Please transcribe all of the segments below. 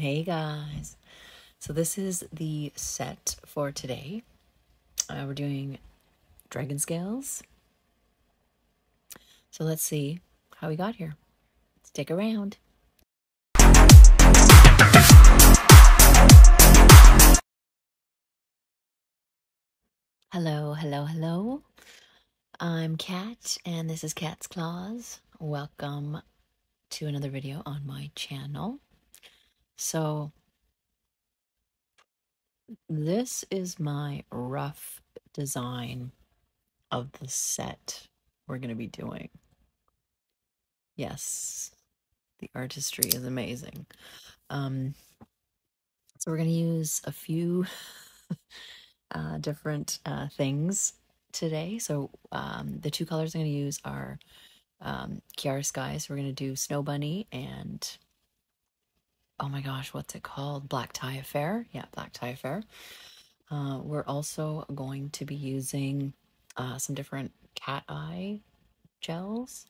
Hey guys, so this is the set for today. We're doing dragon scales. So let's see how we got here. Stick around. Hello. I'm Kat, and this is Cat's Claws. Welcome to another video on my channel. So this is my rough design of the set we're going to be doing. Yes, the artistry is amazing. So we're going to use a few different things today. So the two colors I'm going to use are Kiara Sky. So we're going to do Snow Bunny and, oh my gosh, what's it called? Black Tie Affair. Yeah, Black Tie Affair. We're also going to be using some different cat eye gels.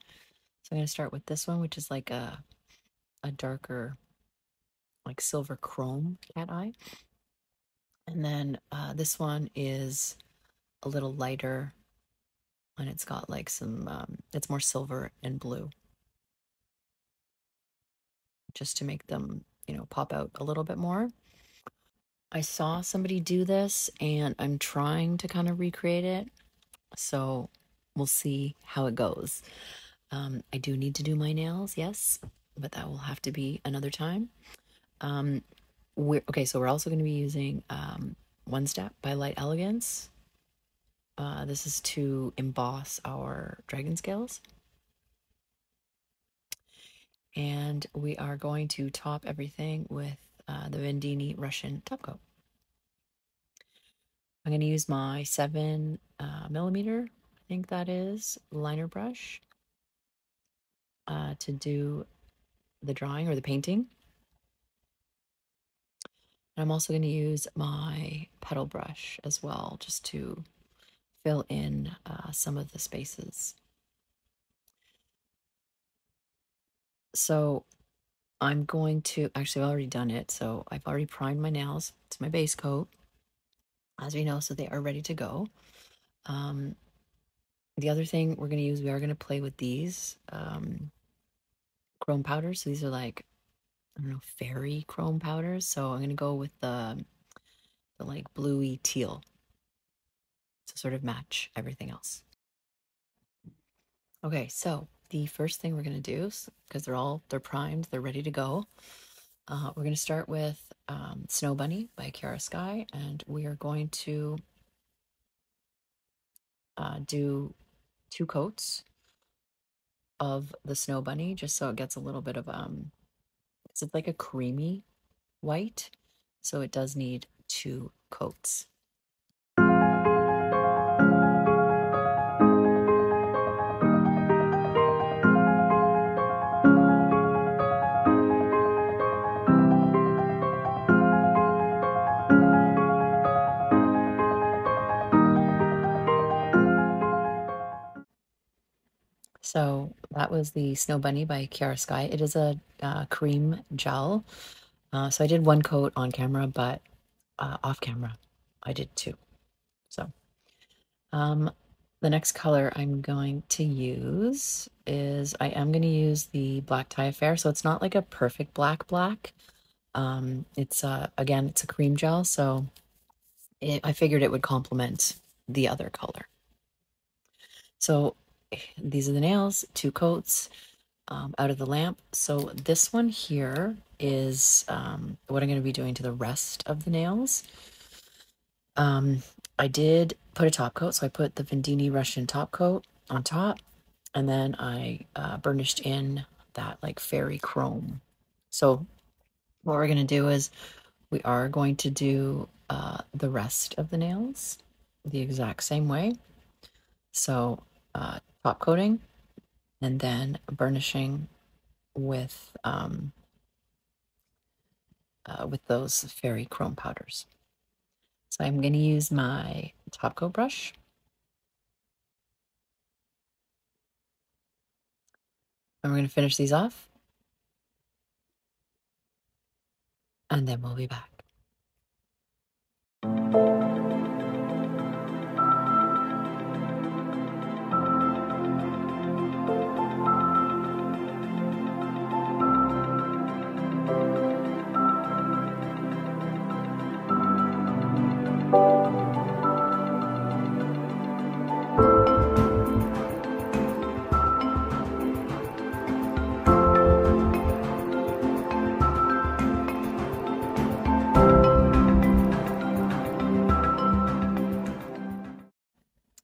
So I'm going to start with this one, which is like a darker, like silver chrome cat eye. And then this one is a little lighter, and it's got like some, it's more silver and blue, just to make them, you know, pop out a little bit more. I saw somebody do this, and I'm trying to kind of recreate it, so we'll see how it goes. I do need to do my nails, yes, but that will have to be another time. Okay, so we're also going to be using One Step by Light Elegance. This is to emboss our dragon scales. And we are going to top everything with the VENDEENI Russian top coat. I'm going to use my 7 millimeter, I think that is, liner brush to do the drawing or the painting. And I'm also going to use my petal brush as well, just to fill in some of the spaces. So I'm going to, actually I've already done it, so I've already primed my nails. It's my base coat, as we know, so they are ready to go. The other thing we're going to use, we are going to play with these chrome powders. So these are like, I don't know, fairy chrome powders. So I'm going to go with the like bluey teal to sort of match everything else. Okay, so the first thing we're going to do, because they're primed, they're ready to go. We're going to start with Snow Bunny by Kiara Sky, and we are going to do 2 coats of the Snow Bunny, just so it gets a little bit of it's like a creamy white, so it does need 2 coats. So that was the Snow Bunny by Kiara Sky. It is a cream gel. So I did 1 coat on camera, but off camera I did 2. So the next color I'm going to use is, I am going to use the Black Tie Affair. So it's not like a perfect black. It's again, it's a cream gel, so I figured it would complement the other color. So these are the nails, 2 coats out of the lamp. So this one here is what I'm going to be doing to the rest of the nails. I did put a top coat, so I put the VENDEENI Russian top coat on top, and then I burnished in that like fairy chrome. So what we're going to do is we are going to do the rest of the nails the exact same way. So top coating and then burnishing with those fairy chrome powders. So I'm going to use my top coat brush. And we're going to finish these off. and then we'll be back.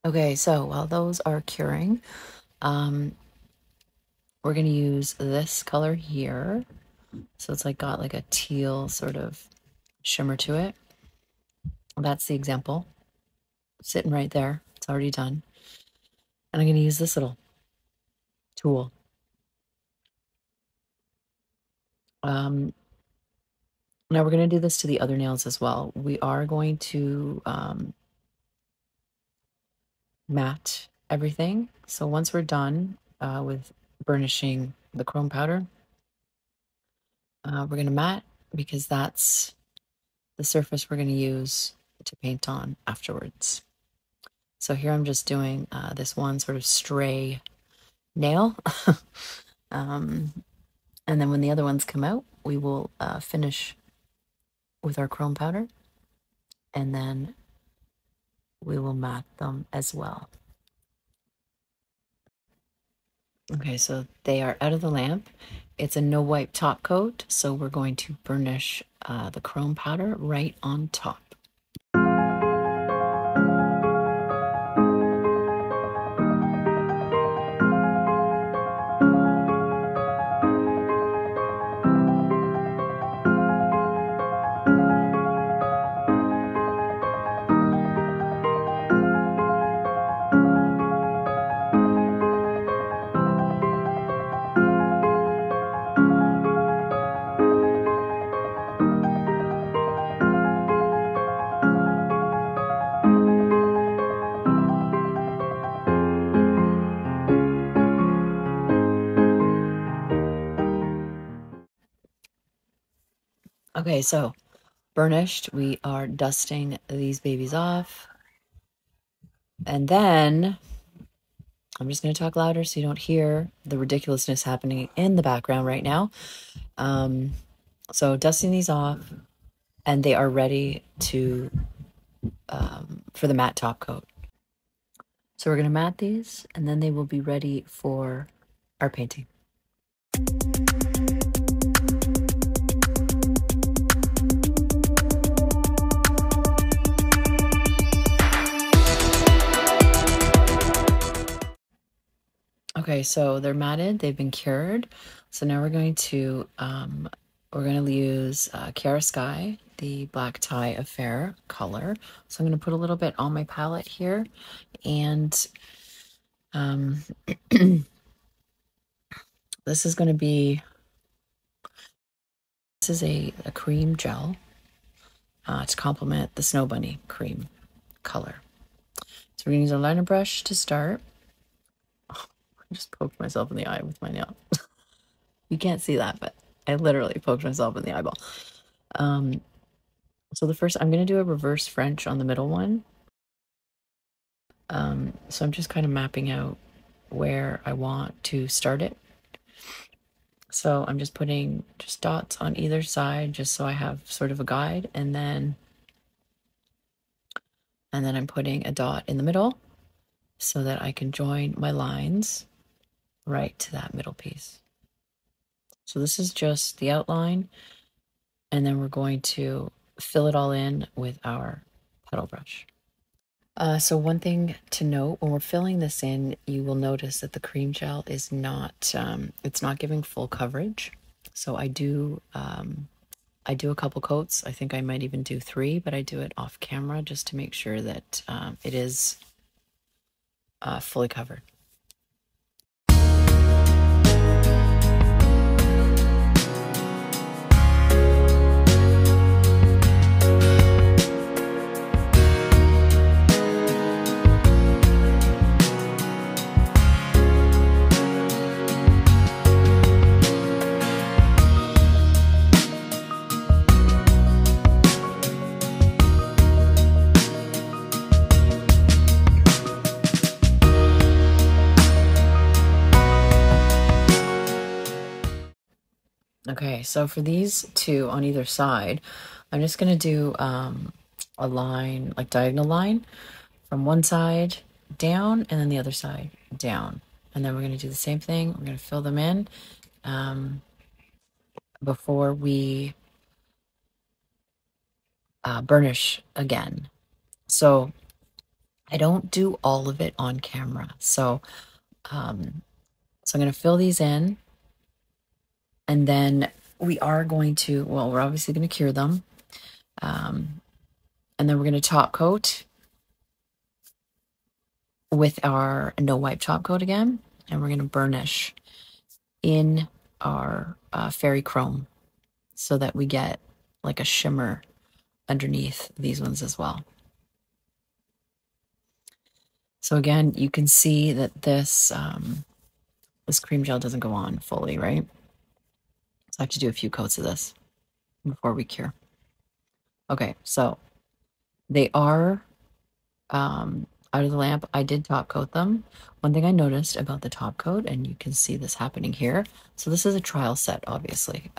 Okay, so while those are curing, we're going to use this color here. So it's like got like a teal sort of shimmer to it. That's the example. Sitting right there. It's already done. And I'm going to use this little tool. Now we're going to do this to the other nails as well. We are going to matte everything. So once we're done with burnishing the chrome powder, we're going to matte because that's the surface we're going to use to paint on afterwards. So here I'm just doing this one sort of stray nail. And then when the other ones come out, we will finish with our chrome powder, and then we will matte them as well. Okay, so they are out of the lamp. It's a no wipe top coat, so we're going to burnish the chrome powder right on top. Okay, so burnished, we are dusting these babies off. And then I'm just going to talk louder so you don't hear the ridiculousness happening in the background right now. So dusting these off, and they are ready to for the matte top coat. So we're going to matte these, and then they will be ready for our painting. Okay, so they're matted, they've been cured. So now we're going to use Kiara Sky, the Black Tie Affair color. So I'm going to put a little bit on my palette here, and this is going to be, this is a cream gel to complement the Snow Bunny cream color. So we're going to use a liner brush to start. I just poked myself in the eye with my nail. You can't see that, but I literally poked myself in the eyeball. So the first, I'm going to do a reverse French on the middle one. So I'm just kind of mapping out where I want to start it. So I'm just putting just dots on either side, just so I have sort of a guide, and then I'm putting a dot in the middle so that I can join my lines right to that middle piece. So this is just the outline, and then we're going to fill it all in with our petal brush. So one thing to note, when we're filling this in, you will notice that the cream gel is not, it's not giving full coverage. So I do a couple coats. I think I might even do 3, but I do it off camera just to make sure that it is fully covered. Okay, so for these two on either side, I'm just going to do a line, like diagonal line, from one side down and then the other side down. And then we're going to do the same thing. We're going to fill them in before we burnish again. So I don't do all of it on camera. So, I'm going to fill these in, and then we are going to, well, we're obviously going to cure them. And then we're going to top coat with our no wipe top coat again, and we're going to burnish in our fairy chrome so that we get like a shimmer underneath these ones as well. So again, you can see that this this cream gel doesn't go on fully, right? So I have to do a few coats of this before we cure. Okay, so they are out of the lamp. I did top coat them. One thing I noticed about the top coat, and you can see this happening here. So this is a trial set, obviously.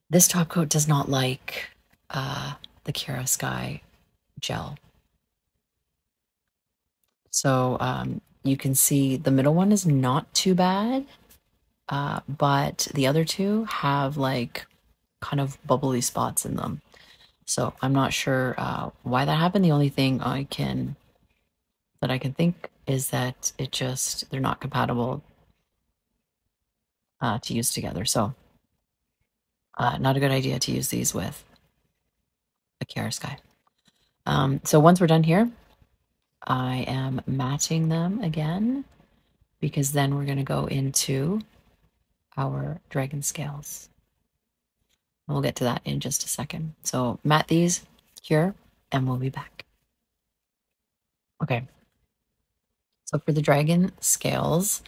This top coat does not like the Kiara Sky gel. So you can see the middle one is not too bad, but the other two have like kind of bubbly spots in them. So I'm not sure why that happened. The only thing I can think is that they're not compatible to use together. So not a good idea to use these with a Kiara Sky. So once we're done here, I am matching them again, because then we're going to go into our dragon scales. We'll get to that in just a second. So matte these, cure, and we'll be back. Okay. So for the dragon scales,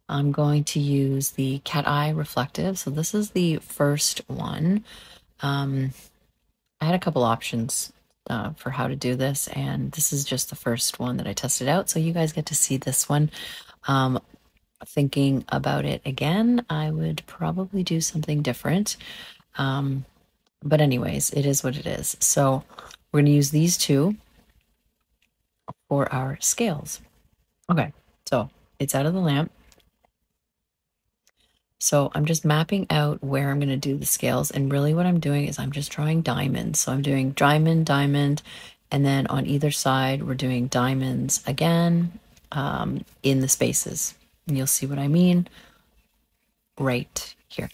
I'm going to use the cat eye reflective. So this is the first one. I had a couple options for how to do this, and this is just the first one that I tested out. So you guys get to see this one. Thinking about it again, I would probably do something different. But anyways, it is what it is. So we're going to use these two for our scales. Okay, so it's out of the lamp. So I'm just mapping out where I'm going to do the scales. And really what I'm doing is I'm just drawing diamonds. So I'm doing diamond, diamond, and then on either side, we're doing diamonds again in the spaces. And you'll see what I mean right here.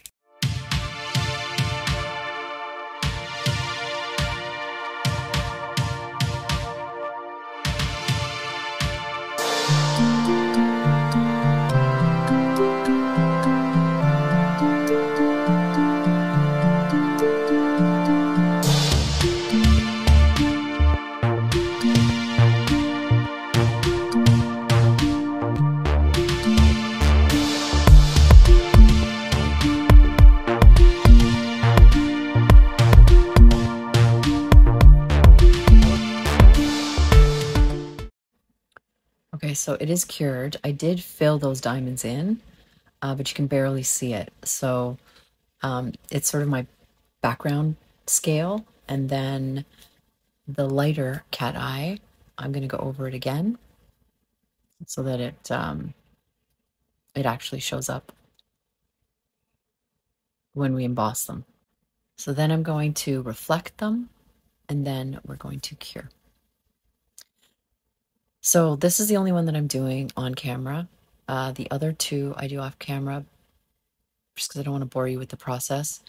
Okay, so it is cured. I did fill those diamonds in, but you can barely see it. So it's sort of my background scale. And then the lighter cat eye, I'm going to go over it again so that it actually shows up when we emboss them. So then I'm going to reflect them, and then we're going to cure. So this is the only one that I'm doing on camera. The other two I do off camera just because I don't want to bore you with the process.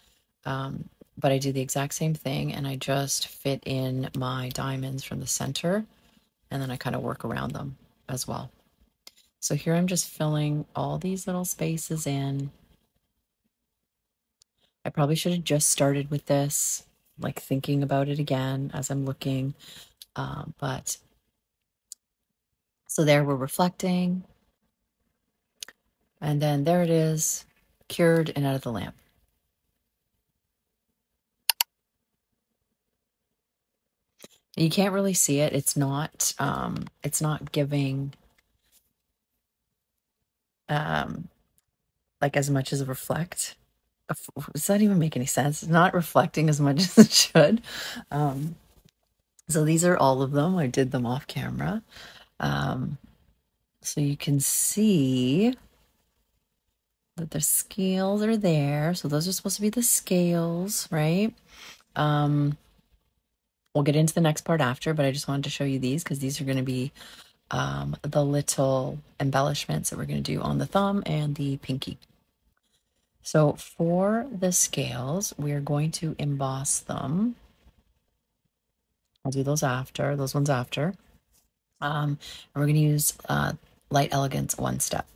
But I do the exact same thing, and I just fit in my diamonds from the center, and then I kind of work around them as well. So here I'm just filling all these little spaces in. I probably should have just started with this, like thinking about it again as I'm looking. But so there we're reflecting. And then there it is, cured and out of the lamp. You can't really see it. It's not giving like as much as reflect. Does that even make any sense? It's not reflecting as much as it should. So these are all of them. I did them off camera. So you can see that the scales are there. So those are supposed to be the scales, right? We'll get into the next part after, but I just wanted to show you these because these are going to be the little embellishments that we're going to do on the thumb and the pinky. So for the scales, we're going to emboss them. I'll do those after, those ones after. And we're going to use Light Elegance One Step.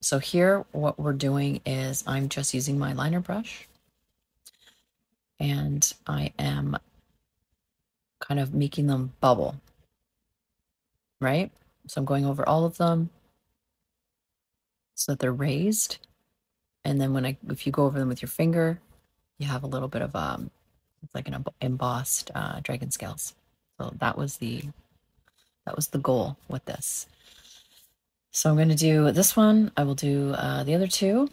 So here, what we're doing is I'm just using my liner brush. And I am kind of making them bubble, right? So I'm going over all of them so that they're raised. And then if you go over them with your finger, you have a little bit of it's like an embossed dragon scales. So that was the goal with this. So I'm going to do this one. I will do the other two,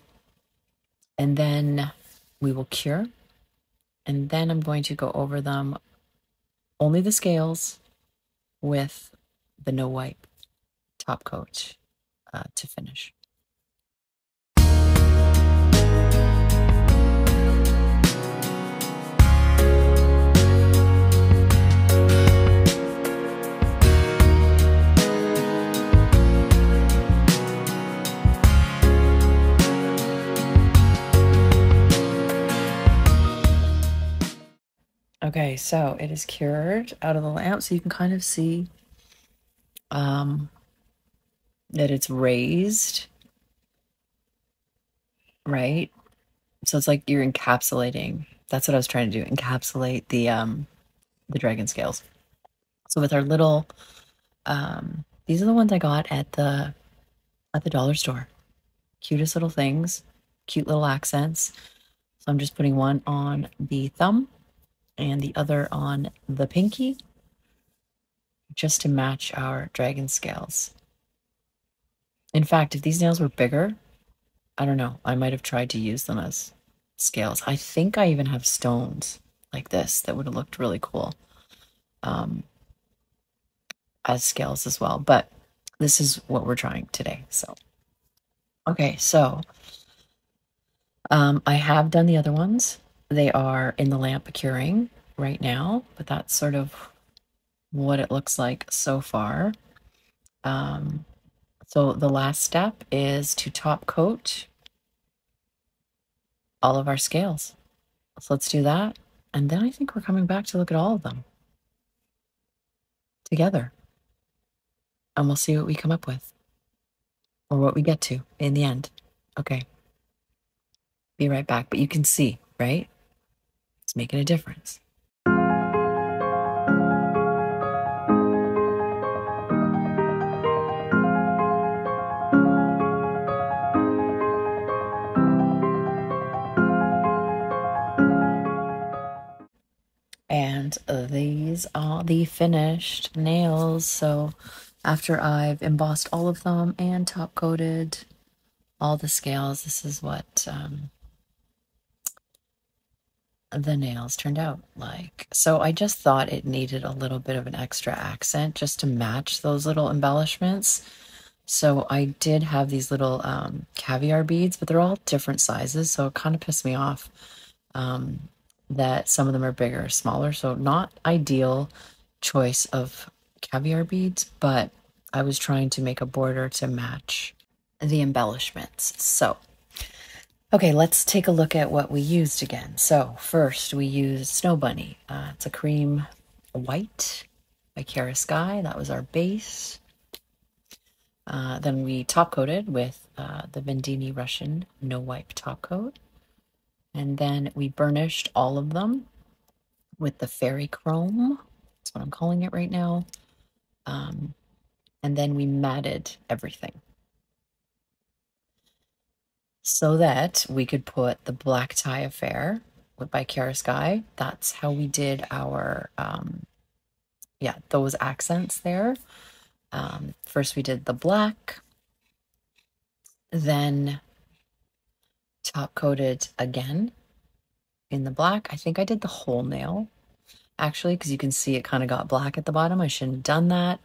and then we will cure. And then I'm going to go over them, only the scales, with the no wipe top coat to finish. Okay, so it is cured out of the lamp, so you can kind of see that it's raised, right? So it's like you're encapsulating. That's what I was trying to do, encapsulate the dragon scales. So with our little, these are the ones I got at the dollar store. Cutest little things, cute little accents. So I'm just putting one on the thumb and the other on the pinky, just to match our dragon scales. In fact, if these nails were bigger, I don't know, I might have tried to use them as scales. I think I even have stones like this that would have looked really cool as scales as well. But this is what we're trying today. So, okay, so I have done the other ones. They are in the lamp curing right now, but that's sort of what it looks like so far. So the last step is to top coat all of our scales. So let's do that. And then I think we're coming back to look at all of them together. And we'll see what we come up with, or what we get to in the end. Okay. Be right back. But you can see, right? It's making a difference. And these are the finished nails. So after I've embossed all of them and top coated all the scales, this is what the nails turned out like. So I just thought it needed a little bit of an extra accent just to match those little embellishments. So I did have these little caviar beads, but they're all different sizes, so it kind of pissed me off that some of them are bigger or smaller. So not ideal choice of caviar beads, but I was trying to make a border to match the embellishments. So okay, let's take a look at what we used again. So first we used Snow Bunny. It's a cream white by Kiara Sky. That was our base. Then we top coated with the VENDEENI Russian no wipe top coat. And then we burnished all of them with the fairy chrome. That's what I'm calling it right now. And then we matted everything so that we could put the Black Tie Affair by Kiara Sky. That's how we did our, yeah, those accents there. First we did the black, then top coated again in the black. I think I did the whole nail, actually, because you can see it kind of got black at the bottom. I shouldn't have done that.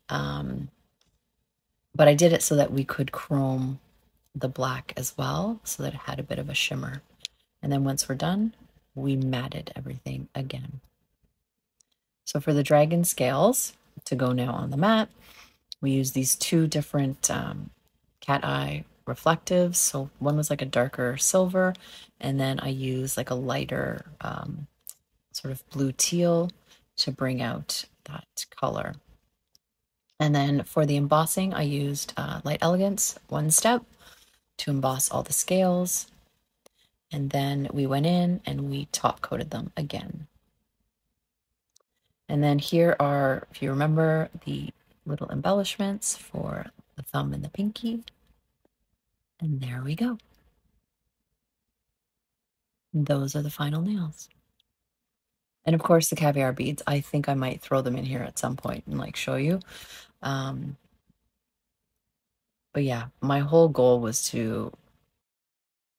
But I did it so that we could chrome the black as well, so that it had a bit of a shimmer. And then once we're done, we matted everything again. So for the dragon scales to go now on the mat, we use these two different cat eye reflectives. So one was like a darker silver, and then I use like a lighter sort of blue teal to bring out that color. And then for the embossing, I used Light Elegance One Step to emboss all the scales. And then we went in and we top coated them again. And then here are, if you remember, the little embellishments for the thumb and the pinky. And there we go. Those are the final nails. And of course, the caviar beads, I think I might throw them in here at some point and like show you. But yeah, my whole goal was to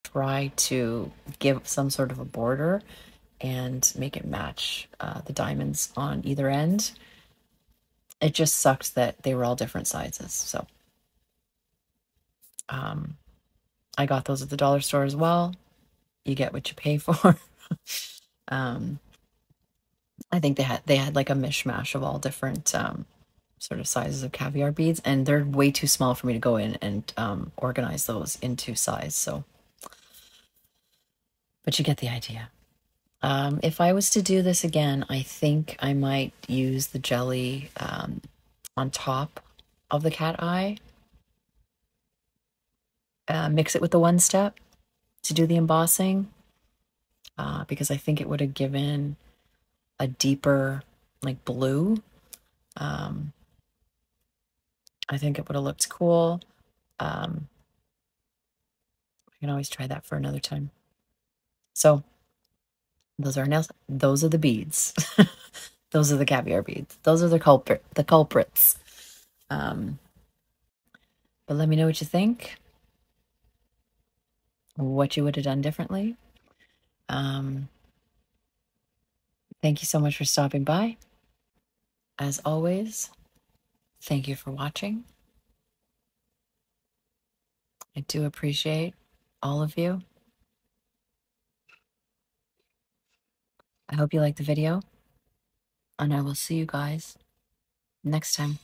try to give some sort of a border and make it match the diamonds on either end. It just sucked that they were all different sizes. So I got those at the dollar store as well. You get what you pay for. I think they had like a mishmash of all different sort of sizes of caviar beads, and they're way too small for me to go in and organize those into size. So, but you get the idea. If I was to do this again, I think I might use the jelly on top of the cat eye. Mix it with the One Step to do the embossing, because I think it would have given a deeper like blue. I think it would have looked cool. I can always try that for another time. So those are nails. Those are the beads. Those are the caviar beads. Those are the culprits. But let me know what you think. What you would have done differently. Thank you so much for stopping by. As always, thank you for watching. I do appreciate all of you. I hope you liked the video, and I will see you guys next time.